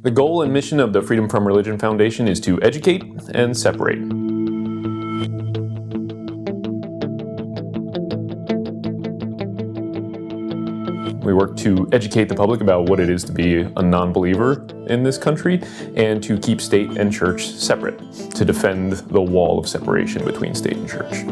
The goal and mission of the Freedom from Religion Foundation is to educate and separate. We work to educate the public about what it is to be a non-believer in this country and to keep state and church separate, to defend the wall of separation between state and church.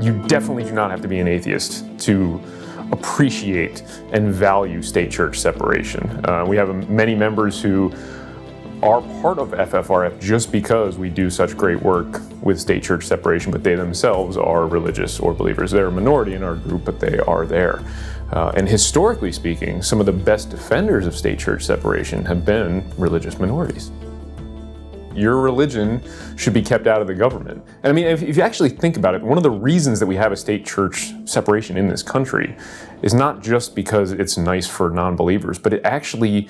You definitely do not have to be an atheist to appreciate and value state-church separation. We have many members who are part of FFRF just because we do such great work with state-church separation, but they themselves are religious or believers. They're a minority in our group, but they are there. And historically speaking, some of the best defenders of state-church separation have been religious minorities. Your religion should be kept out of the government. And I mean, if you actually think about it, one of the reasons that we have a state-church separation in this country is not just because it's nice for non-believers, but it actually,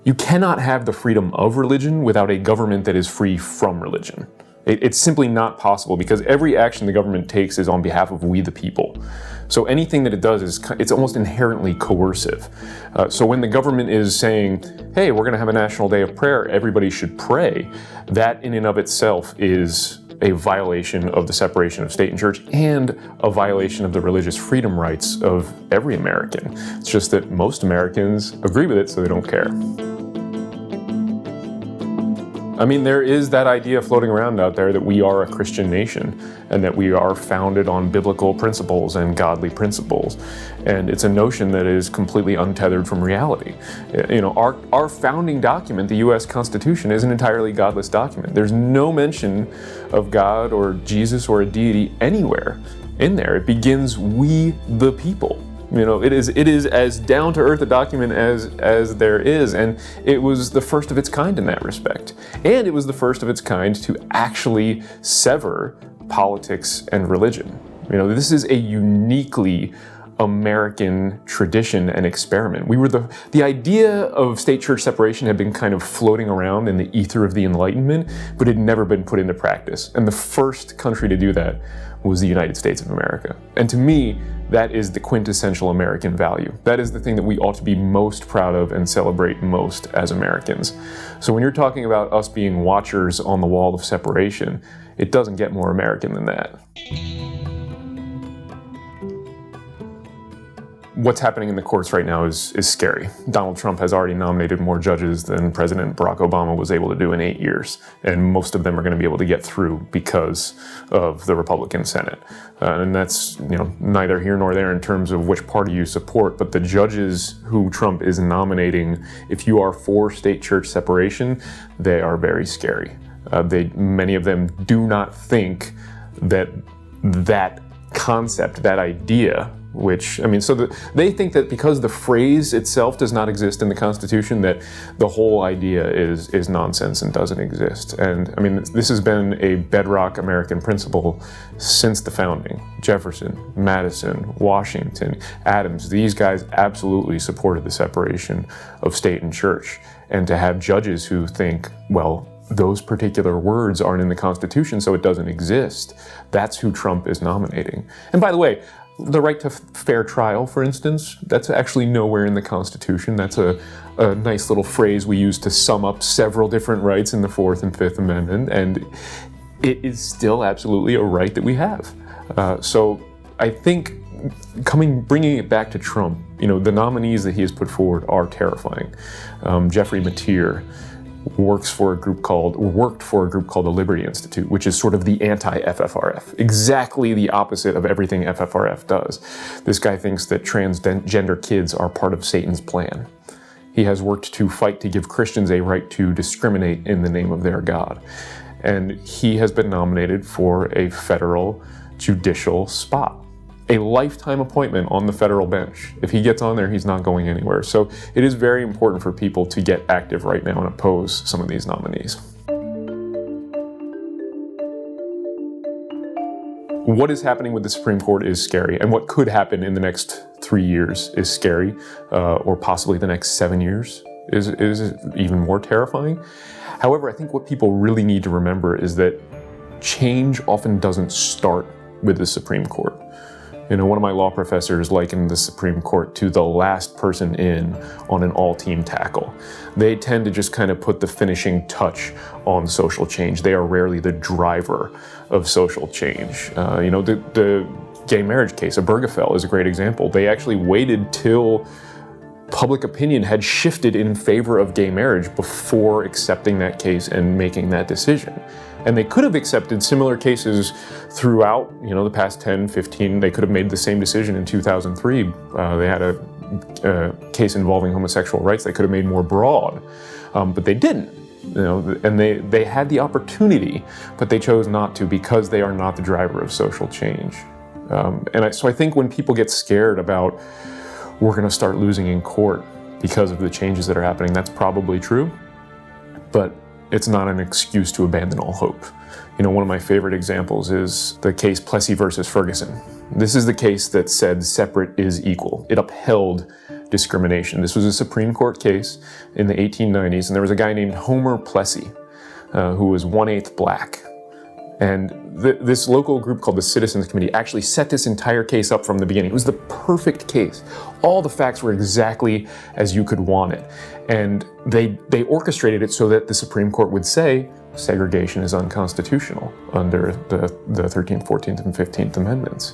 you cannot have the freedom of religion without a government that is free from religion. It's simply not possible because every action the government takes is on behalf of we the people. So anything that it does it's almost inherently coercive. So when the government is saying, hey, we're going to have a national day of prayer, everybody should pray, that in and of itself is a violation of the separation of state and church and a violation of the religious freedom rights of every American. It's just that most Americans agree with it, so they don't care. I mean, there is that idea floating around out there that we are a Christian nation and that we are founded on biblical principles and godly principles. And it's a notion that is completely untethered from reality. You know, our founding document, the U.S. Constitution, is an entirely godless document. There's no mention of God or Jesus or a deity anywhere in there. It begins, we the people. You know, it is as down-to-earth a document as there is, and it was the first of its kind in that respect. And it was the first of its kind to actually sever politics and religion. You know, this is a uniquely American tradition and experiment. We were the idea of state-church separation had been kind of floating around in the ether of the Enlightenment, but it had never been put into practice. And the first country to do that was the United States of America. And to me, that is the quintessential American value. That is the thing that we ought to be most proud of and celebrate most as Americans. So when you're talking about us being watchers on the wall of separation, it doesn't get more American than that. What's happening in the courts right now is scary. Donald Trump has already nominated more judges than President Barack Obama was able to do in 8 years, and most of them are going to be able to get through because of the Republican Senate. And that's, you know, neither here nor there in terms of which party you support, but the judges who Trump is nominating, if you are for state-church separation, they are very scary. Many of them do not think that concept, that idea, which, I mean, they think that because the phrase itself does not exist in the Constitution, that the whole idea is nonsense and doesn't exist. And I mean, this has been a bedrock American principle since the founding. Jefferson, Madison, Washington, Adams, these guys absolutely supported the separation of state and church. And to have judges who think, well, those particular words aren't in the Constitution, so it doesn't exist, that's who Trump is nominating. And by the way, the right to fair trial, for instance, that's actually nowhere in the Constitution. That's a nice little phrase we use to sum up several different rights in the Fourth and Fifth Amendment, and it is still absolutely a right that we have. So I think bringing it back to Trump, you know, the nominees that he has put forward are terrifying. Jeffrey Mateer worked for a group called the Liberty Institute, which is sort of the anti-FFRF, exactly the opposite of everything FFRF does. This guy thinks that transgender kids are part of Satan's plan. He has worked to fight to give Christians a right to discriminate in the name of their God. And he has been nominated for a federal judicial spot, a lifetime appointment on the federal bench. If he gets on there, he's not going anywhere. So it is very important for people to get active right now and oppose some of these nominees. What is happening with the Supreme Court is scary, and what could happen in the next 3 years is scary, or possibly the next 7 years is even more terrifying. However, I think what people really need to remember is that change often doesn't start with the Supreme Court. One of my law professors likened the Supreme Court to the last person in on an all-team tackle. They tend to just kind of put the finishing touch on social change. They are rarely the driver of social change. The gay marriage case, Obergefell, is a great example. They actually waited till public opinion had shifted in favor of gay marriage before accepting that case and making that decision. And they could have accepted similar cases throughout, the past 10, 15. They could have made the same decision in 2003. They had a case involving homosexual rights they could have made more broad, but they didn't. And they had the opportunity, but they chose not to because they are not the driver of social change. So I think when people get scared about we're going to start losing in court because of the changes that are happening, that's probably true, but it's not an excuse to abandon all hope. One of my favorite examples is the case Plessy versus Ferguson. This is the case that said separate is equal. It upheld discrimination. This was a Supreme Court case in the 1890s, and there was a guy named Homer Plessy who was 1/8 black. And this local group called the Citizens Committee actually set this entire case up from the beginning. It was the perfect case. All the facts were exactly as you could want it. And they orchestrated it so that the Supreme Court would say segregation is unconstitutional under the 13th, 14th, and 15th Amendments.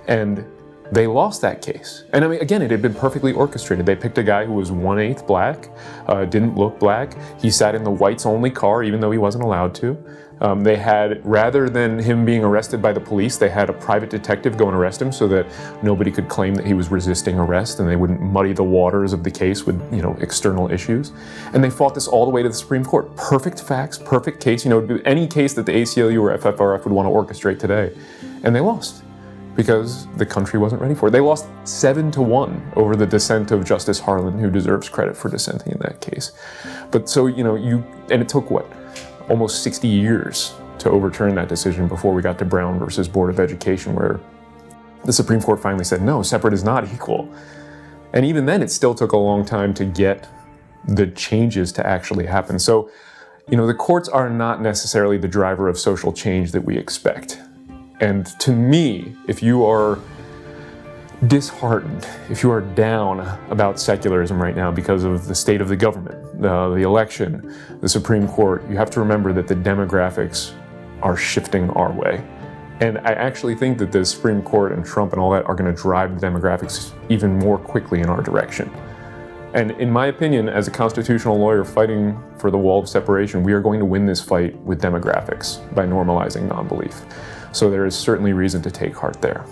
And they lost that case. And again, it had been perfectly orchestrated. They picked a guy who was 1/8 black, didn't look black. He sat in the whites-only car, even though he wasn't allowed to. They had, rather than him being arrested by the police, they had a private detective go and arrest him so that nobody could claim that he was resisting arrest and they wouldn't muddy the waters of the case with, external issues. And they fought this all the way to the Supreme Court. Perfect facts, perfect case, any case that the ACLU or FFRF would want to orchestrate today. And they lost because the country wasn't ready for it. They lost 7-1 over the dissent of Justice Harlan, who deserves credit for dissenting in that case. But so, and it took almost 60 years to overturn that decision before we got to Brown versus Board of Education, where the Supreme Court finally said, no, separate is not equal. And even then, it still took a long time to get the changes to actually happen. So, the courts are not necessarily the driver of social change that we expect. And to me, if you are disheartened, if you are down about secularism right now because of the state of the government, the election, the Supreme Court, you have to remember that the demographics are shifting our way. And I actually think that the Supreme Court and Trump and all that are going to drive the demographics even more quickly in our direction. And in my opinion, as a constitutional lawyer fighting for the wall of separation, we are going to win this fight with demographics by normalizing non-belief. So there is certainly reason to take heart there.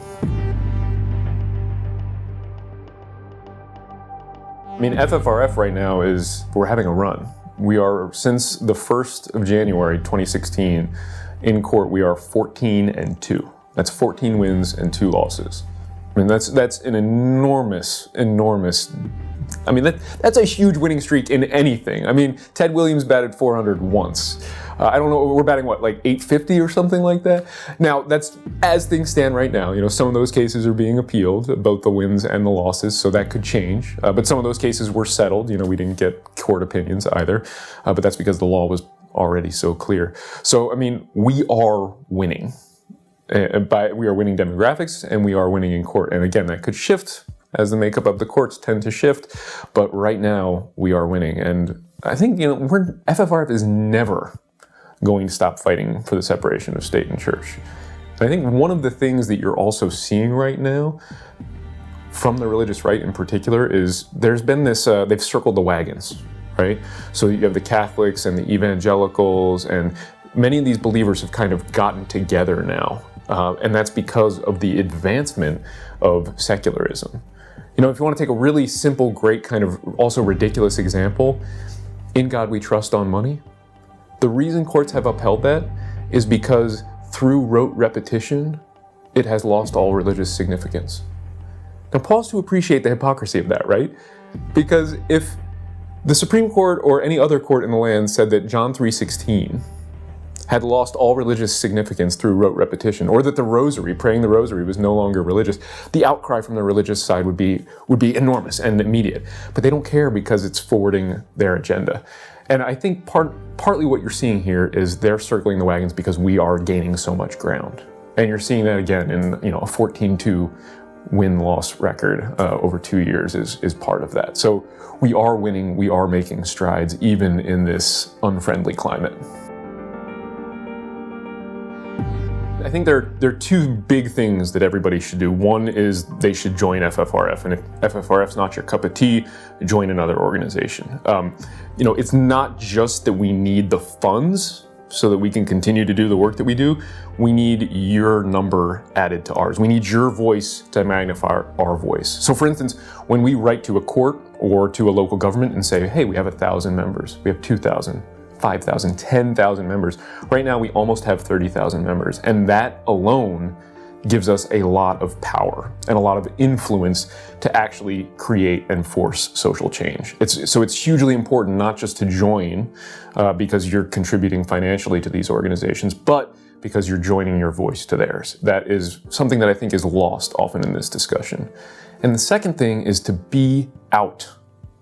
FFRF right now we're having a run. We are, since the 1st of January 2016, in court we are 14-2. That's 14 wins and 2 losses. That's an enormous. That's a huge winning streak in anything. Ted Williams batted 400 once. I don't know, we're batting like 850 or something like that? Now, that's as things stand right now. Some of those cases are being appealed, both the wins and the losses, so that could change. But some of those cases were settled. We didn't get court opinions either, but that's because the law was already so clear. So, we are winning. We are winning demographics and we are winning in court. And again, that could shift as the makeup of the courts tend to shift, but right now we are winning. And I think, FFRF is never going to stop fighting for the separation of state and church. And I think one of the things that you're also seeing right now from the religious right in particular is there's been this, they've circled the wagons, right? So you have the Catholics and the evangelicals, and many of these believers have kind of gotten together now. And that's because of the advancement of secularism. If you want to take a really simple, great, kind of also ridiculous example, In God We Trust on money, the reason courts have upheld that is because through rote repetition, it has lost all religious significance. Now pause to appreciate the hypocrisy of that, right? Because if the Supreme Court or any other court in the land said that John 3:16 had lost all religious significance through rote repetition, or that the rosary, praying the rosary, was no longer religious, the outcry from the religious side would be enormous and immediate. But they don't care because it's forwarding their agenda. And I think partly what you're seeing here is they're circling the wagons because we are gaining so much ground. And you're seeing that again in a 14-2 win-loss record over 2 years is part of that. So we are winning, we are making strides, even in this unfriendly climate. I think there are two big things that everybody should do. One is they should join FFRF, and if FFRF's not your cup of tea, join another organization. It's not just that we need the funds so that we can continue to do the work that we do. We need your number added to ours. We need your voice to magnify our voice. So for instance, when we write to a court or to a local government and say, hey, we have 1,000 members, we have 2,000, 5,000, 10,000 members. Right now, we almost have 30,000 members. And that alone gives us a lot of power and a lot of influence to actually create and force social change. It's hugely important not just to join because you're contributing financially to these organizations, but because you're joining your voice to theirs. That is something that I think is lost often in this discussion. And the second thing is to be out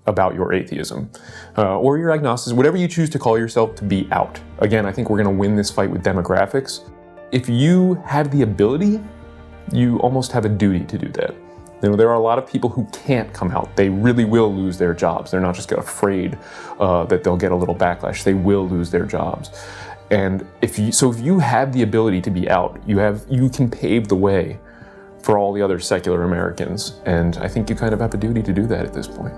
about your atheism or your agnosticism, whatever you choose to call yourself, to be out. Again, I think we're going to win this fight with demographics. If you have the ability, you almost have a duty to do that. There are a lot of people who can't come out. They really will lose their jobs. They're not just afraid that they'll get a little backlash. They will lose their jobs. And if you have the ability to be out, you can pave the way for all the other secular Americans. And I think you kind of have a duty to do that at this point.